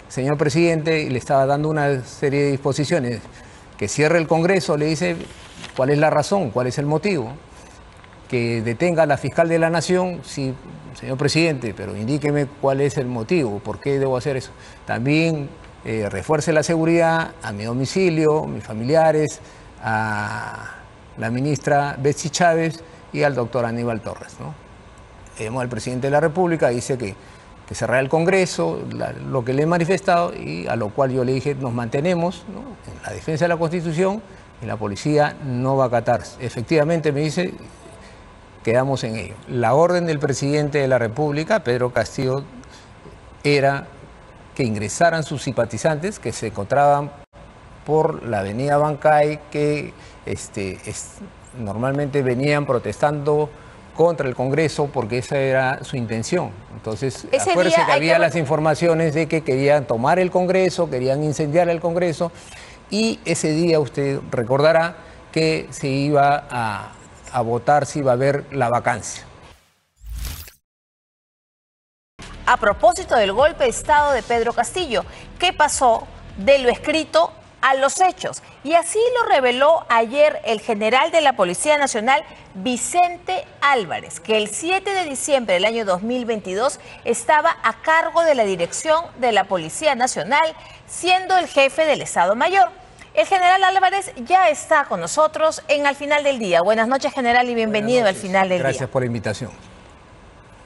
señor presidente, y le estaba dando una serie de disposiciones, que cierre el Congreso, le dice cuál es la razón, cuál es el motivo, que detenga a la fiscal de la Nación, sí, señor presidente, pero indíqueme cuál es el motivo, por qué debo hacer eso. También refuerce la seguridad a mi domicilio, mis familiares, a la ministra Betsy Chávez y al doctor Aníbal Torres, ¿no? Llamó al presidente de la República, dice que cerrara el Congreso, lo que le he manifestado, y a lo cual yo le dije, nos mantenemos, ¿no?, en la defensa de la Constitución, y la policía no va a acatar. Efectivamente, me dice, quedamos en ello. La orden del presidente de la República, Pedro Castillo, era que ingresaran sus simpatizantes que se encontraban por la avenida Bancay, que normalmente venían protestando contra el Congreso, porque esa era su intención. Entonces, acuérdense que había las informaciones de que querían tomar el Congreso, querían incendiar el Congreso, y ese día usted recordará que se iba a votar, si iba a haber la vacancia. A propósito del golpe de Estado de Pedro Castillo, ¿qué pasó de lo escrito a los hechos? Y así lo reveló ayer el general de la Policía Nacional, Vicente Álvarez, que el 7 de diciembre del año 2022 estaba a cargo de la dirección de la Policía Nacional, siendo el jefe del Estado Mayor. El general Álvarez ya está con nosotros en Al Final del Día. Buenas noches, general, y bienvenido al Final del Día. Gracias por la invitación.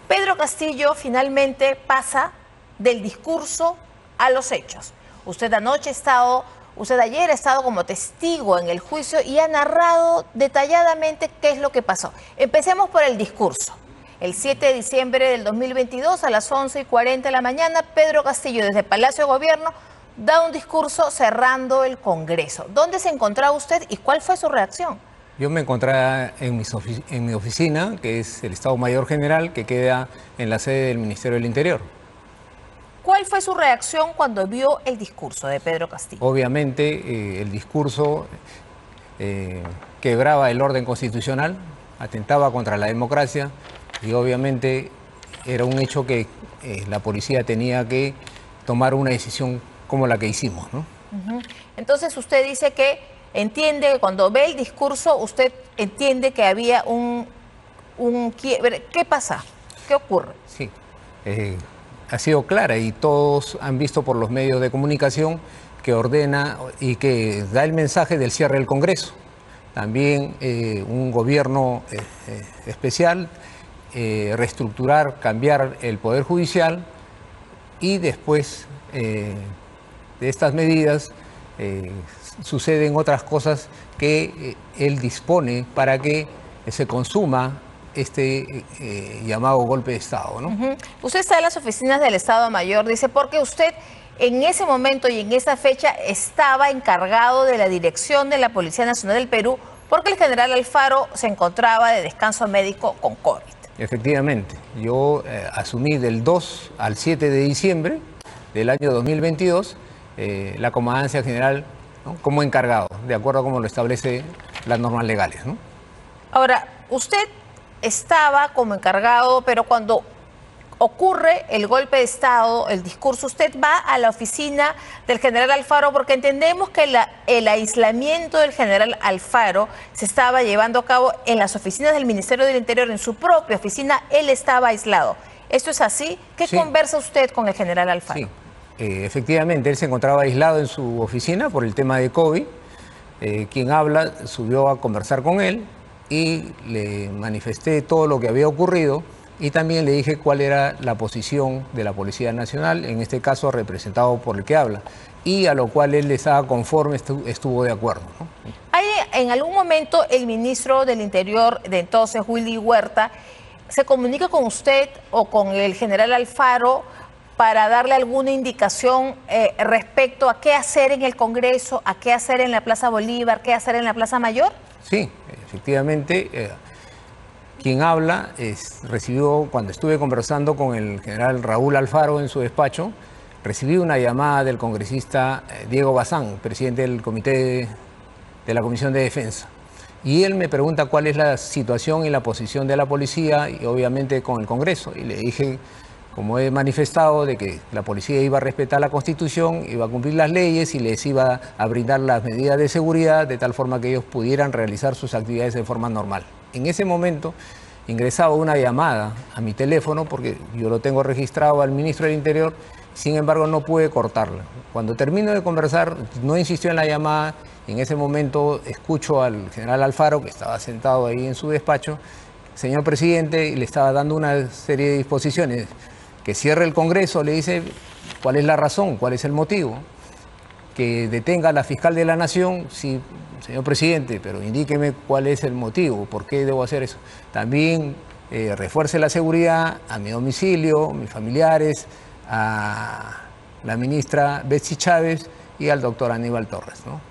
Pedro Castillo finalmente pasa del discurso a los hechos. Usted ayer ha estado como testigo en el juicio y ha narrado detalladamente qué es lo que pasó. Empecemos por el discurso. El 7 de diciembre del 2022, a las 11:40 de la mañana, Pedro Castillo, desde Palacio de Gobierno, da un discurso cerrando el Congreso. ¿Dónde se encontraba usted y cuál fue su reacción? Yo me encontraba en mi oficina, que es el Estado Mayor General, que queda en la sede del Ministerio del Interior. ¿Cuál fue su reacción cuando vio el discurso de Pedro Castillo? Obviamente, el discurso quebraba el orden constitucional, atentaba contra la democracia, y obviamente era un hecho que la policía tenía que tomar una decisión como la que hicimos, ¿no? Entonces usted dice que entiende que cuando ve el discurso, usted entiende que había un quiebre. ¿Qué pasa? ¿Qué ocurre? Sí, ha sido clara y todos han visto por los medios de comunicación que ordena y que da el mensaje del cierre del Congreso. También un gobierno especial, reestructurar, cambiar el Poder Judicial, y después de estas medidas suceden otras cosas que él dispone para que se consuma este llamado golpe de Estado, ¿no? Usted está en las oficinas del Estado Mayor, dice, porque usted en ese momento y en esa fecha estaba encargado de la dirección de la Policía Nacional del Perú, porque el general Alfaro se encontraba de descanso médico con COVID. Efectivamente, yo asumí del 2 al 7 de diciembre del año 2022 la comandancia general, ¿no?, como encargado, de acuerdo a como lo establece las normas legales, ¿no? Ahora, usted estaba como encargado, pero cuando ocurre el golpe de Estado, el discurso, usted va a la oficina del general Alfaro, porque entendemos que el aislamiento del general Alfaro se estaba llevando a cabo en las oficinas del Ministerio del Interior, en su propia oficina, él estaba aislado. ¿Esto es así? ¿Qué conversa usted con el general Alfaro? Sí, efectivamente, él se encontraba aislado en su oficina por el tema de COVID. Quien habla subió a conversar con él y le manifesté todo lo que había ocurrido, y también le dije cuál era la posición de la Policía Nacional, en este caso representado por el que habla, y a lo cual él estaba conforme, estuvo de acuerdo, ¿no? ¿Hay en algún momento el ministro del Interior de entonces, Willy Huerta, se comunica con usted o con el general Alfaro para darle alguna indicación respecto a qué hacer en el Congreso, a qué hacer en la Plaza Bolívar, qué hacer en la Plaza Mayor? Sí, efectivamente. Quien habla recibió, cuando estuve conversando con el general Raúl Alfaro en su despacho, recibí una llamada del congresista Diego Bazán, presidente del comité de la Comisión de Defensa. Y él me pregunta cuál es la situación y la posición de la policía, y obviamente con el Congreso. Y le dije como he manifestado, de que la policía iba a respetar la Constitución, iba a cumplir las leyes y les iba a brindar las medidas de seguridad de tal forma que ellos pudieran realizar sus actividades de forma normal. En ese momento ingresaba una llamada a mi teléfono, porque yo lo tengo registrado al ministro del Interior, sin embargo no pude cortarla. Cuando termino de conversar, no insistió en la llamada, y en ese momento escucho al general Alfaro, que estaba sentado ahí en su despacho: señor presidente, y le estaba dando una serie de disposiciones, que cierre el Congreso, le dice cuál es la razón, cuál es el motivo, que detenga a la fiscal de la Nación. Sí, señor presidente, pero indíqueme cuál es el motivo, por qué debo hacer eso. También refuerce la seguridad a mi domicilio, mis familiares, a la ministra Betsy Chávez y al doctor Aníbal Torres, ¿no?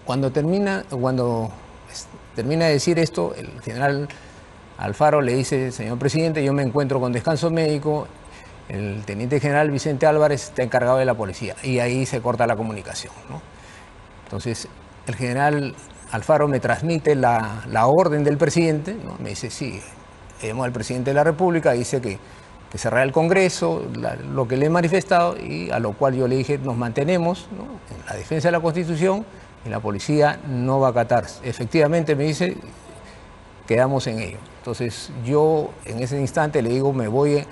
Cuando termina de decir esto, el general Alfaro le dice: señor presidente, yo me encuentro con descanso médico, el teniente general Vicente Álvarez está encargado de la policía, y ahí se corta la comunicación, ¿no? Entonces el general Alfaro me transmite la orden del presidente, ¿no? Me dice: sí, llamó al presidente de la República, dice que cerrara el Congreso, lo que le he manifestado, y a lo cual yo le dije: nos mantenemos, ¿no?, en la defensa de la Constitución, y la policía no va a acatar. Efectivamente, me dice, quedamos en ello. Entonces yo en ese instante le digo: me voy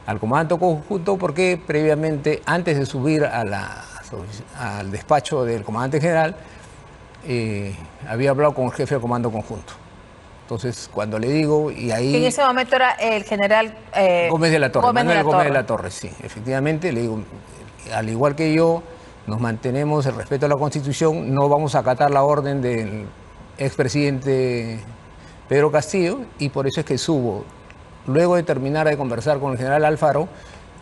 al comando conjunto, porque previamente, antes de subir al despacho del comandante general, había hablado con el jefe del comando conjunto. Entonces, cuando le digo, y ahí... En ese momento era el general Gómez de la Torre, Manuel Gómez de la Torre, sí. Efectivamente, le digo: al igual que yo, nos mantenemos el respeto a la Constitución, no vamos a acatar la orden del expresidente Pedro Castillo, y por eso es que subo. Luego de terminar de conversar con el general Alfaro,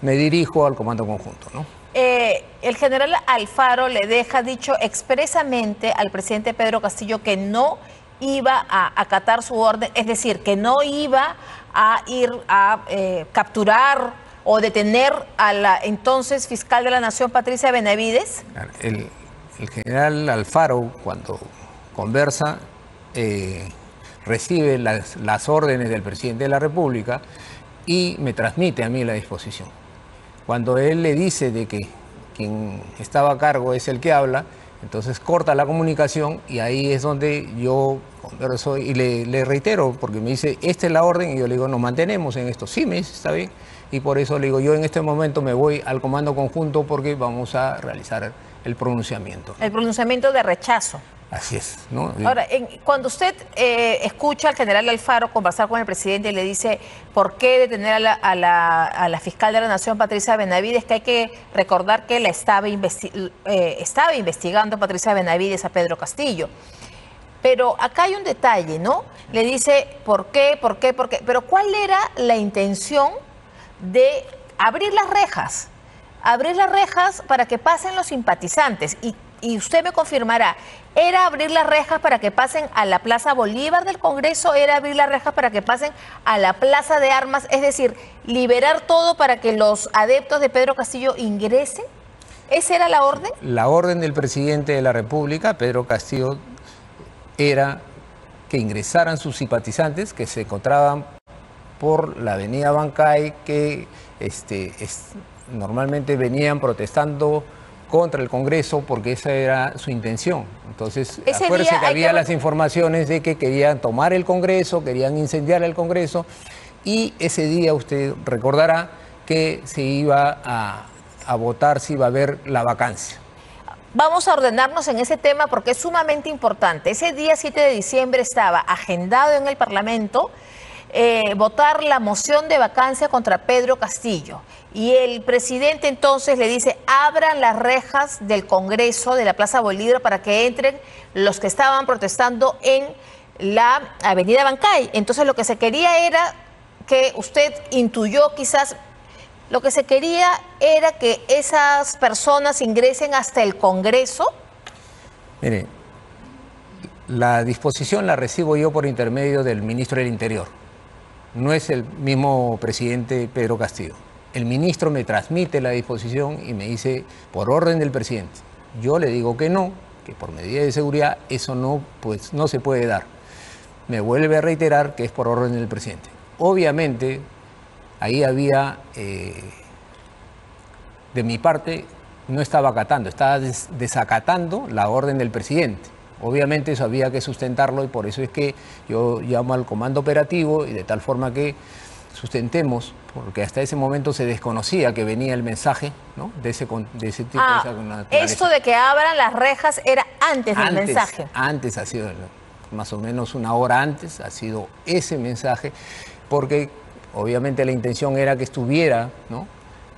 me dirijo al comando conjunto, ¿no? El general Alfaro le deja dicho expresamente al presidente Pedro Castillo que no iba a acatar su orden, es decir, que no iba a ir a capturar o detener a la entonces fiscal de la Nación, Patricia Benavides. El general Alfaro, cuando conversa, recibe las órdenes del presidente de la República y me transmite a mí la disposición. Cuando él le dice de que quien estaba a cargo es el que habla, entonces corta la comunicación, y ahí es donde yo converso y le reitero, porque me dice: esta es la orden, y yo le digo: nos mantenemos en esto. Sí, me dice: está bien, y por eso le digo: yo en este momento me voy al comando conjunto, porque vamos a realizar el pronunciamiento, ¿no? El pronunciamiento de rechazo. Así es, ¿no? Ahora, cuando usted escucha al general Alfaro conversar con el presidente y le dice por qué detener a la fiscal de la Nación, Patricia Benavides, que hay que recordar que la estaba investigando Patricia Benavides a Pedro Castillo. Pero acá hay un detalle, ¿no? Le dice por qué, pero ¿cuál era la intención de abrir las rejas? Abrir las rejas para que pasen los simpatizantes, y usted me confirmará, ¿era abrir las rejas para que pasen a la Plaza Bolívar del Congreso? ¿Era abrir las rejas para que pasen a la Plaza de Armas? Es decir, liberar todo para que los adeptos de Pedro Castillo ingresen. ¿Esa era la orden? La orden del presidente de la República, Pedro Castillo, era que ingresaran sus simpatizantes que se encontraban por la avenida Bancay, que normalmente venían protestando contra el Congreso, porque esa era su intención. Entonces, acuérdese que había las informaciones de que querían tomar el Congreso, querían incendiar el Congreso, y ese día usted recordará que se iba a votar si iba a haber la vacancia. Vamos a ordenarnos en ese tema porque es sumamente importante. Ese día 7 de diciembre estaba agendado en el Parlamento votar la moción de vacancia contra Pedro Castillo. Y el presidente entonces le dice: abran las rejas del Congreso, de la Plaza Bolívar, para que entren los que estaban protestando en la avenida Bancay. Entonces lo que se quería era que usted intuyó quizás, lo que se quería era que esas personas ingresen hasta el Congreso. Mire, la disposición la recibo yo por intermedio del ministro del Interior. No es el mismo presidente Pedro Castillo. El ministro me transmite la disposición y me dice: por orden del presidente. Yo le digo que no, que por medida de seguridad eso no se puede dar. Me vuelve a reiterar que es por orden del presidente. Obviamente, ahí había, de mi parte, no estaba acatando, estaba desacatando la orden del presidente. Obviamente eso había que sustentarlo y por eso es que yo llamo al comando operativo y de tal forma que sustentemos, porque hasta ese momento se desconocía que venía el mensaje, ¿no? de ese tipo. De esa naturaleza. Esto de que abran las rejas era antes del mensaje. Antes ha sido, más o menos una hora antes, ha sido ese mensaje, porque obviamente la intención era que estuviera, ¿no?,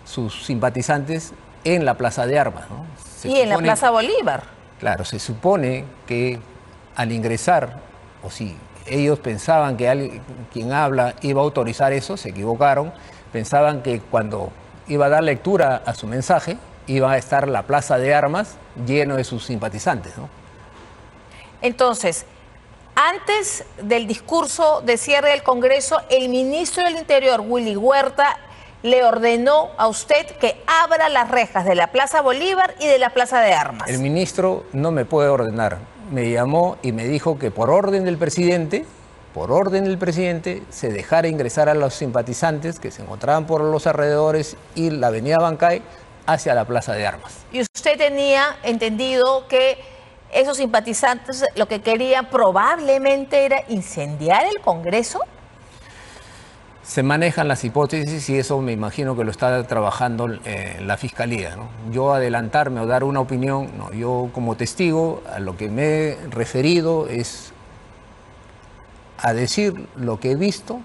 sus simpatizantes en la Plaza de Armas, ¿no? Y en la Plaza Bolívar. Claro, se supone que al ingresar, o si ellos pensaban que quien habla iba a autorizar eso, se equivocaron, pensaban que cuando iba a dar lectura a su mensaje, iba a estar la Plaza de Armas lleno de sus simpatizantes, ¿no? Entonces, antes del discurso de cierre del Congreso, el ministro del Interior, Willy Huerta, le ordenó a usted que abra las rejas de la Plaza Bolívar y de la Plaza de Armas. El ministro no me puede ordenar. Me llamó y me dijo que por orden del presidente, se dejara ingresar a los simpatizantes que se encontraban por los alrededores y la avenida Bancay hacia la Plaza de Armas. ¿Y usted tenía entendido que esos simpatizantes lo que querían probablemente era incendiar el Congreso? Se manejan las hipótesis y eso me imagino que lo está trabajando la Fiscalía, ¿no? Yo adelantarme o dar una opinión, no, yo como testigo a lo que me he referido es a decir lo que he visto,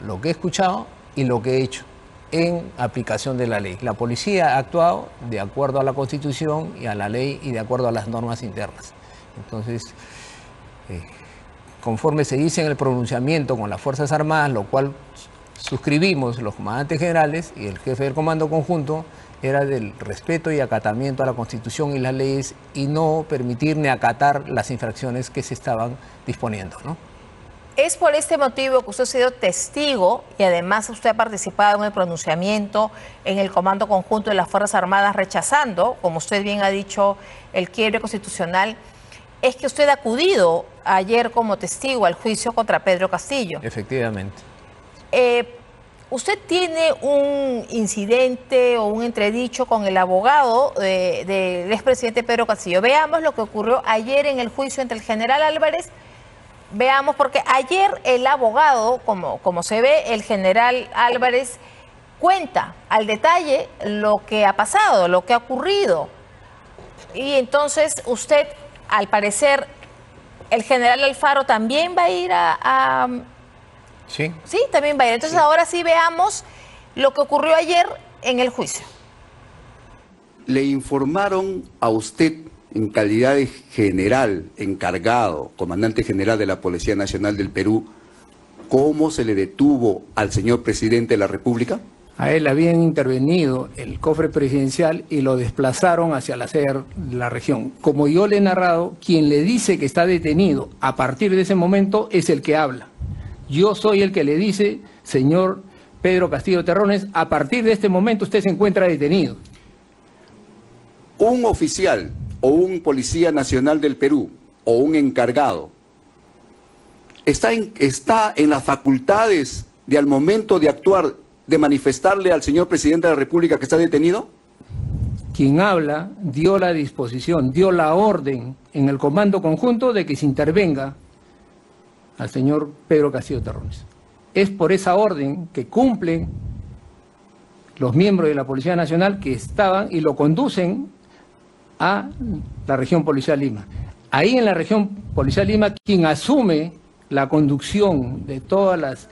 lo que he escuchado y lo que he hecho en aplicación de la ley. La policía ha actuado de acuerdo a la Constitución y a la ley y de acuerdo a las normas internas. Entonces, conforme se dice en el pronunciamiento con las Fuerzas Armadas, lo cual suscribimos los comandantes generales y el jefe del comando conjunto, era del respeto y acatamiento a la Constitución y las leyes y no permitir ni acatar las infracciones que se estaban disponiendo, ¿no? Es por este motivo que usted ha sido testigo y además usted ha participado en el pronunciamiento en el Comando Conjunto de las Fuerzas Armadas rechazando, como usted bien ha dicho, el quiebre constitucional. Es que usted ha acudido ayer como testigo al juicio contra Pedro Castillo. Efectivamente. Usted tiene un incidente o un entredicho con el abogado del expresidente Pedro Castillo. Veamos lo que ocurrió ayer en el juicio entre el general Álvarez. Veamos, porque ayer el abogado, como se ve, el general Álvarez cuenta al detalle lo que ha pasado, lo que ha ocurrido. Y entonces usted, al parecer, el general Alfaro también va a ir a Sí. Sí, también va a ir. Entonces ahora sí veamos lo que ocurrió ayer en el juicio. Le informaron a usted en calidad de general encargado, comandante general de la Policía Nacional del Perú, cómo se le detuvo al señor presidente de la República. A él habían intervenido el cofre presidencial y lo desplazaron hacia la sede de la región. Como yo le he narrado, quien le dice que está detenido a partir de ese momento es el que habla. Yo soy el que le dice, señor Pedro Castillo Terrones, a partir de este momento usted se encuentra detenido. Un oficial o un policía nacional del Perú o un encargado está en las facultades de al momento de actuar, de manifestarle al señor presidente de la República que está detenido. Quien habla dio la disposición, dio la orden en el comando conjunto de que se intervenga al señor Pedro Castillo Terrones. Es por esa orden que cumplen los miembros de la Policía Nacional que estaban y lo conducen a la región policial Lima. Ahí en la región policial Lima, quien asume la conducción de todas las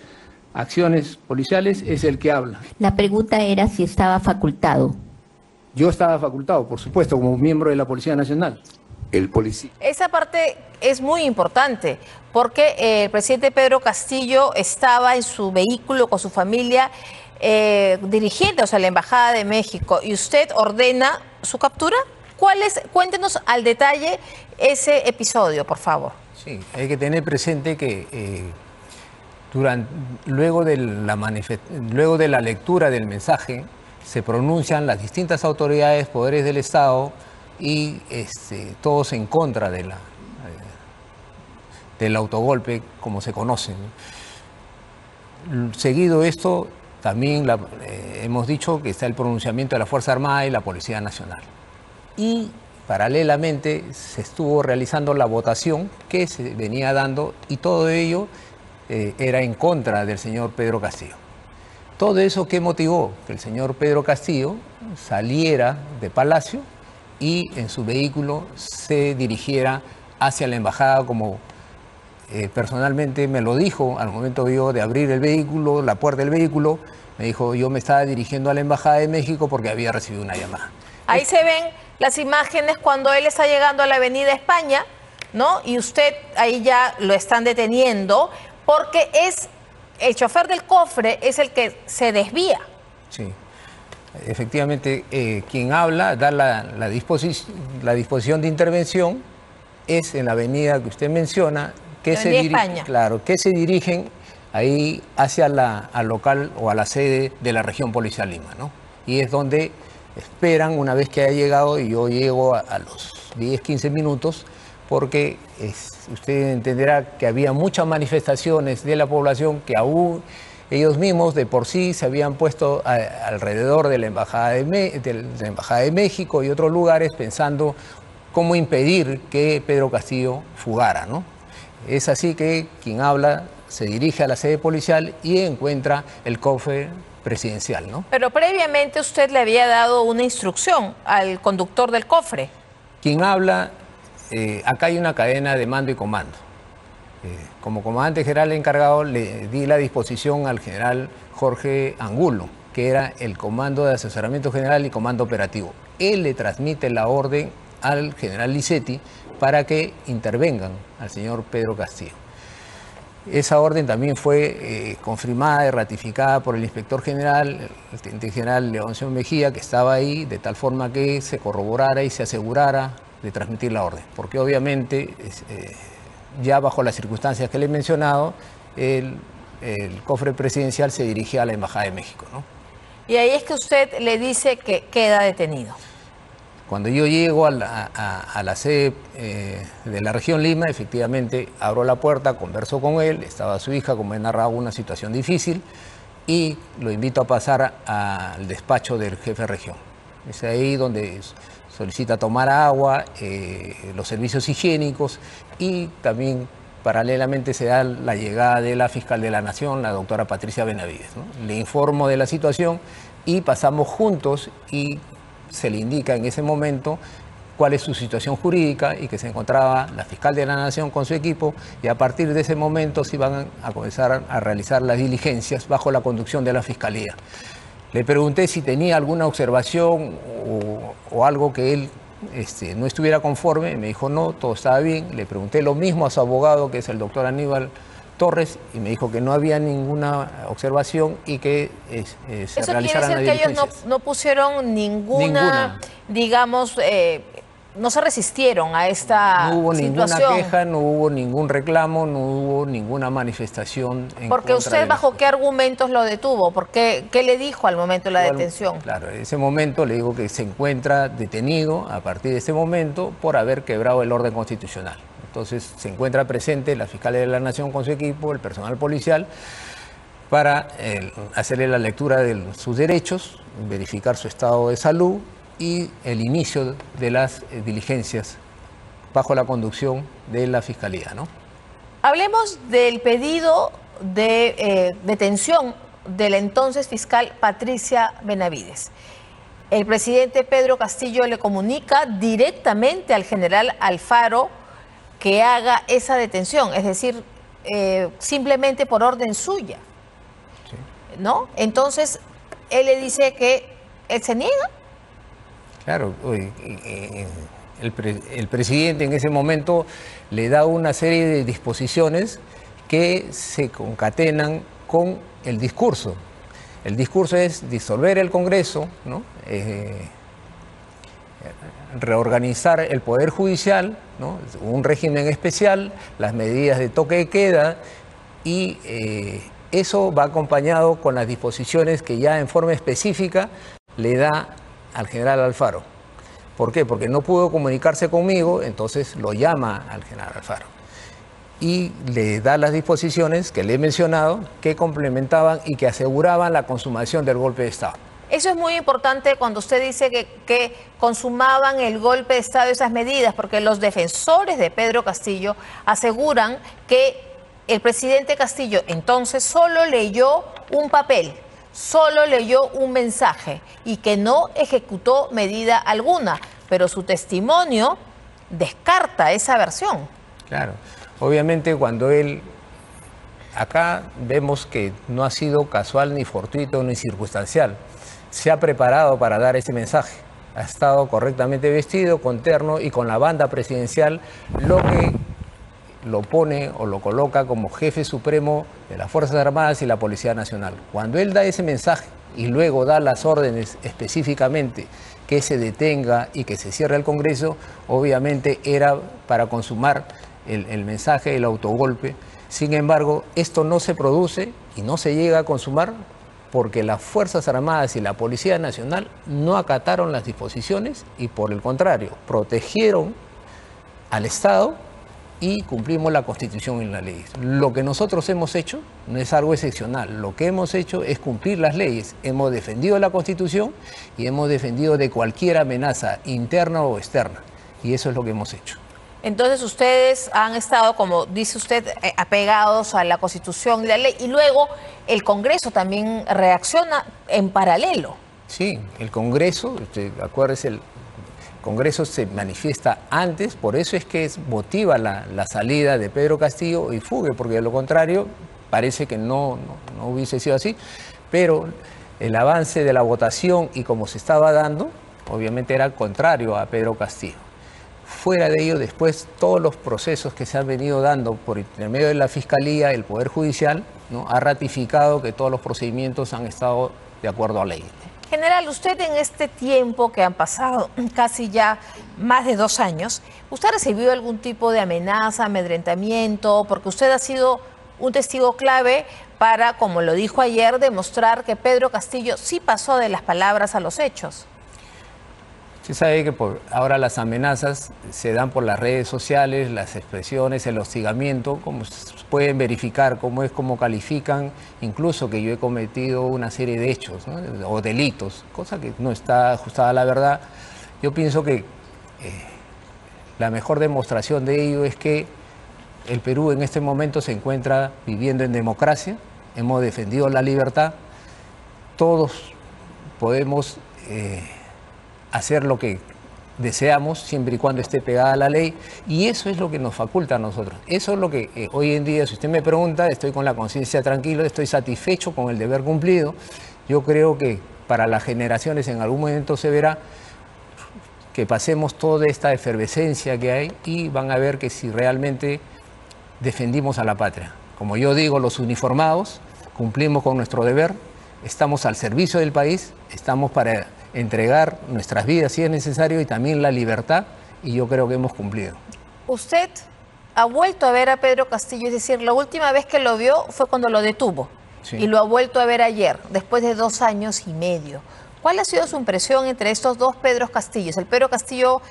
acciones policiales es el que habla. La pregunta era si estaba facultado. Yo estaba facultado, por supuesto, como miembro de la Policía Nacional. El policía. Esa parte es muy importante porque el presidente Pedro Castillo estaba en su vehículo con su familia dirigiéndose a la Embajada de México y usted ordena su captura. Cuéntenos al detalle ese episodio, por favor. Sí, hay que tener presente que luego de la lectura del mensaje se pronuncian las distintas autoridades, poderes del Estado y todos en contra del autogolpe, como se conoce, ¿no? Seguido esto, También hemos dicho que está el pronunciamiento de la Fuerza Armada y la Policía Nacional. Y paralelamente se estuvo realizando la votación que se venía dando y todo ello era en contra del señor Pedro Castillo. Todo eso que motivó que el señor Pedro Castillo saliera de Palacio y en su vehículo se dirigiera hacia la embajada, como personalmente me lo dijo al momento yo de abrir el vehículo, la puerta del vehículo. Me dijo, yo me estaba dirigiendo a la Embajada de México porque había recibido una llamada. Ahí se ven las imágenes cuando él está llegando a la Avenida España, ¿no? Y usted ahí ya lo están deteniendo porque es el chofer del cofre es el que se desvía. Sí, efectivamente, quien habla, da la disposición de intervención, es en la avenida que usted menciona, que se dirigen ahí hacia al local o a la sede de la región policial Lima, ¿no? Y es donde esperan una vez que haya llegado, y yo llego a los 10, 15 minutos, porque usted entenderá que había muchas manifestaciones de la población que aún ellos mismos de por sí se habían puesto alrededor de la Embajada de México y otros lugares pensando cómo impedir que Pedro Castillo fugara, ¿no? Es así que quien habla se dirige a la sede policial y encuentra el cofre presidencial, ¿no? Pero previamente usted le había dado una instrucción al conductor del cofre. Quien habla, acá hay una cadena de mando y comando. Como comandante general encargado le di la disposición al general Jorge Angulo, que era el comando de asesoramiento general y comando operativo. Él le transmite la orden al general Licetti para que intervengan al señor Pedro Castillo. Esa orden también fue confirmada y ratificada por el inspector general, el teniente general Leoncio Mejía, que estaba ahí, de tal forma que se corroborara y se asegurara de transmitir la orden. Porque obviamente, ya bajo las circunstancias que le he mencionado, el cofre presidencial se dirigía a la Embajada de México, ¿no? Y ahí es que usted le dice que queda detenido. Cuando yo llego a la sede de la región Lima, efectivamente abro la puerta, converso con él, estaba su hija, como he narrado, una situación difícil, y lo invito a pasar al despacho del jefe de región. Es ahí donde solicita tomar agua, los servicios higiénicos, y también paralelamente se da la llegada de la fiscal de la Nación, la doctora Patricia Benavides, ¿no? Le informo de la situación y pasamos juntos y se le indica en ese momento cuál es su situación jurídica y que se encontraba la fiscal de la Nación con su equipo, y a partir de ese momento se iban a comenzar a realizar las diligencias bajo la conducción de la Fiscalía. Le pregunté si tenía alguna observación o algo que él no estuviera conforme. Me dijo no, todo estaba bien. Le pregunté lo mismo a su abogado, que es el doctor Aníbal Torres, y me dijo que no había ninguna observación y que se realizaran las diligencias. ¿Eso quiere decir que ellos no pusieron ninguna, digamos, no se resistieron a esta situación? No hubo ninguna queja, no hubo ningún reclamo, no hubo ninguna manifestación en Porque usted, ¿bajo qué argumentos lo detuvo? ¿Qué le dijo al momento de la detención? Claro, en ese momento le digo que se encuentra detenido a partir de ese momento por haber quebrado el orden constitucional. Entonces se encuentra presente la fiscal de la Nación con su equipo, el personal policial, para hacerle la lectura de sus derechos, verificar su estado de salud y el inicio de las diligencias bajo la conducción de la Fiscalía, ¿no? Hablemos del pedido de detención de la entonces fiscal Patricia Benavides. El presidente Pedro Castillo le comunica directamente al general Alfaro que haga esa detención, es decir, simplemente por orden suya, Sí. ¿no? Entonces, él le dice que él se niega. Claro, el presidente en ese momento le da una serie de disposiciones que se concatenan con el discurso. El discurso es disolver el Congreso, ¿no? Reorganizar el Poder Judicial, ¿no? Un régimen especial, las medidas de toque de queda, y eso va acompañado con las disposiciones que ya en forma específica le da al general Alfaro. ¿Por qué? Porque no pudo comunicarse conmigo, entonces lo llama al general Alfaro. y le da las disposiciones que le he mencionado, que complementaban y que aseguraban la consumación del golpe de Estado. Eso es muy importante cuando usted dice que consumaban el golpe de Estado y esas medidas, porque los defensores de Pedro Castillo aseguran que el presidente Castillo entonces solo leyó un papel, solo leyó un mensaje y que no ejecutó medida alguna, pero su testimonio descarta esa versión. Claro, obviamente cuando él, acá vemos que no ha sido casual ni fortuito ni circunstancial, se ha preparado para dar ese mensaje, ha estado correctamente vestido, con terno y con la banda presidencial, lo que lo pone o lo coloca como jefe supremo de las Fuerzas Armadas y la Policía Nacional. Cuando él da ese mensaje y luego da las órdenes específicamente que se detenga y que se cierre el Congreso, obviamente era para consumar el mensaje del autogolpe. Sin embargo, esto no se produce y no se llega a consumar porque las Fuerzas Armadas y la Policía Nacional no acataron las disposiciones y por el contrario, protegieron al Estado y cumplimos la Constitución y las leyes. Lo que nosotros hemos hecho no es algo excepcional, lo que hemos hecho es cumplir las leyes. Hemos defendido la Constitución y hemos defendido de cualquier amenaza interna o externa y eso es lo que hemos hecho. Entonces ustedes han estado, como dice usted, apegados a la Constitución y la ley, y luego el Congreso también reacciona en paralelo. Sí, el Congreso, acuérdese, el Congreso se manifiesta antes, por eso es que motiva la salida de Pedro Castillo y fugue, porque de lo contrario parece que no hubiese sido así, pero el avance de la votación y como se estaba dando, obviamente era contrario a Pedro Castillo. Fuera de ello, después todos los procesos que se han venido dando por intermedio de la Fiscalía, el Poder Judicial, ¿no?, ha ratificado que todos los procedimientos han estado de acuerdo a ley. General, usted en este tiempo que han pasado, casi ya más de 2 años, ¿usted ha recibido algún tipo de amenaza, amedrentamiento? Porque usted ha sido un testigo clave para, como lo dijo ayer, demostrar que Pedro Castillo sí pasó de las palabras a los hechos. Usted sabe que ahora las amenazas se dan por las redes sociales, las expresiones, el hostigamiento, como pueden verificar cómo califican, incluso que yo he cometido una serie de hechos, ¿no?, o delitos, cosa que no está ajustada a la verdad. Yo pienso que la mejor demostración de ello es que el Perú en este momento se encuentra viviendo en democracia, hemos defendido la libertad, todos podemos hacer lo que deseamos siempre y cuando esté pegada a la ley y eso es lo que nos faculta a nosotros. Eso es lo que hoy en día, si usted me pregunta, estoy con la conciencia tranquila, estoy satisfecho con el deber cumplido. Yo creo que para las generaciones en algún momento se verá que pasemos toda esta efervescencia que hay y van a ver que si realmente defendimos a la patria. Como yo digo, los uniformados cumplimos con nuestro deber, estamos al servicio del país, estamos para entregar nuestras vidas si es necesario y también la libertad y yo creo que hemos cumplido. Usted ha vuelto a ver a Pedro Castillo, es decir, la última vez que lo vio fue cuando lo detuvo, sí, y lo ha vuelto a ver ayer, después de 2 años y medio. ¿Cuál ha sido su impresión entre estos dos Pedros Castillos? El Pedro Castillo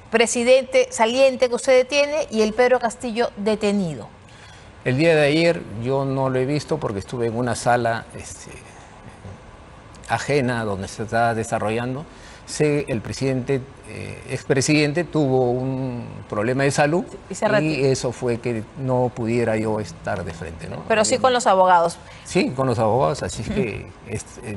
presidente saliente que usted tiene y el Pedro Castillo detenido. El día de ayer yo no lo he visto porque estuve en una sala ajena donde se está desarrollando. Sé el presidente, expresidente tuvo un problema de salud y eso fue que no pudiera yo estar de frente, ¿no? Pero sí con los abogados. Sí, con los abogados, así es que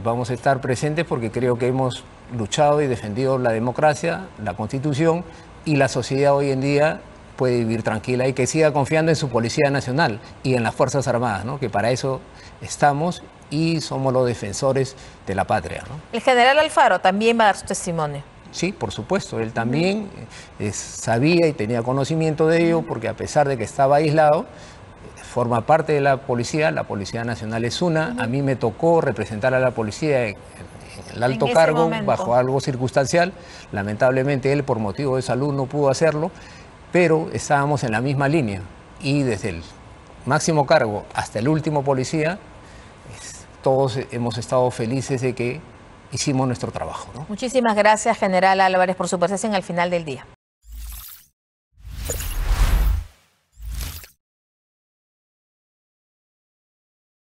vamos a estar presentes porque creo que hemos luchado y defendido la democracia, la Constitución y la sociedad hoy en día puede vivir tranquila y que siga confiando en su Policía Nacional y en las Fuerzas Armadas, ¿no?, que para eso estamos y somos los defensores de la patria, ¿no? El general Alfaro también va a dar su testimonio. Sí, por supuesto, él también sabía y tenía conocimiento de ello porque a pesar de que estaba aislado, forma parte de la Policía Nacional es una, a mí me tocó representar a la policía en el alto cargo bajo algo circunstancial, lamentablemente él por motivo de salud no pudo hacerlo, pero estábamos en la misma línea y desde el máximo cargo hasta el último policía, todos hemos estado felices de que hicimos nuestro trabajo, ¿no? Muchísimas gracias, general Álvarez, por su presencia en El Final del Día.